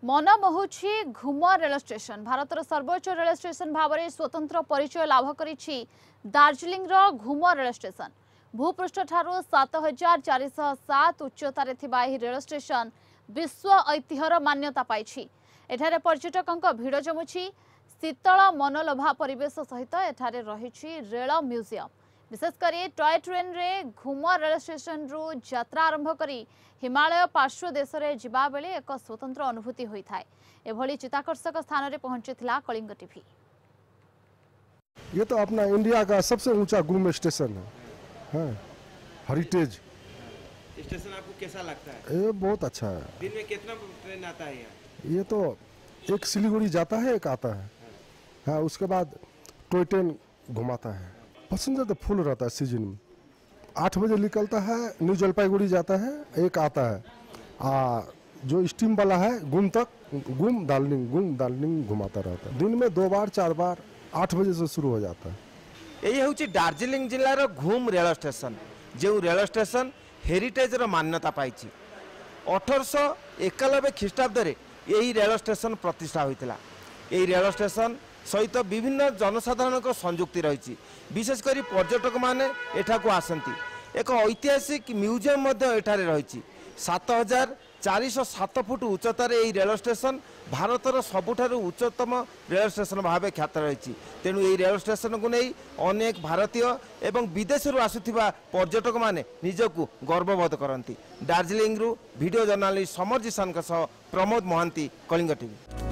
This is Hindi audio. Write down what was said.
मन मोहुछि घुमर रेल स्टेशन भारतर सर्वोच्च रेल स्टेशन भाव में स्वतंत्र परिचय लाभ करिछि दार्जिलिंग रो घुमर रेल स्टेशन। भूपृष्ठ ठारू 7407 उच्चतार थिबा एही रेल स्टेशन विश्व ऐतिह्यर मान्यता पाइछि। एठारे पर्यटकों भिड़ जमुछि। शीतल मनलोभा परिवेश सहित एठारे रहिछि रेल म्यूजियम। विशेषकर टॉय ट्रेन रे घुमर रेल स्टेशन रु यात्रा आरंभ करी हिमालय पार्श्व देश रे जिबा बेले एक स्वतंत्र अनुभूति होइथाय। एभली चिताकर्षक स्थान रे पहुंचिथिला कलिंग टीवी। ये तो अपना इंडिया का सबसे ऊंचा घूम स्टेशन है। हेरिटेज स्टेशन आपको कैसा लगता है? ये बहुत अच्छा है। दिन में कितना ट्रेन आता है यहाँ? ये तो एक सिलीगुड़ी जाता है, एक आता है। हाँ, उसके बाद टॉय ट्रेन घुमाता है। पैसेंजर तो फुल रहता है। सीजन में 8 बजे निकलता है, न्यू जलपाईगुड़ी जाता है, एक आता है। जो स्टीम वाला है गुम तक गुम दार्जिलिंग घुमाता रहता है। दिन में 2 बार 4 बार 8 बजे से शुरू हो जाता है। यही हूँ दार्जिलिंग जिलार घूम रेल स्टेशन, जो रेल स्टेशन हेरिटेज मान्यता पाई। 1891 ख्रीष्टाब्द यही रेल स्टेशन प्रतिष्ठा होता। यही रेल स्टेशन सहित विभिन्न जनसाधारण संयुक्ति रही। विशेषकर पर्यटक माने एठाकू आसंती। एक ऐतिहासिक म्यूजियम एठारे रही। 7407 फुट उच्चतार यही रेल स्टेशन भारतर सबुठारु उच्चतम रेल स्टेशन भाव ख्यात रही। तेणु यही रेल स्टेशन को नहीं अनेक भारतीय एवं विदेश आसुथिबा पर्यटक माने निजकू गर्वबोध करती। दार्जिलिंग वीडियो जर्नालिस्ट समर जिसान प्रमोद महांती, कलिंग टीवी।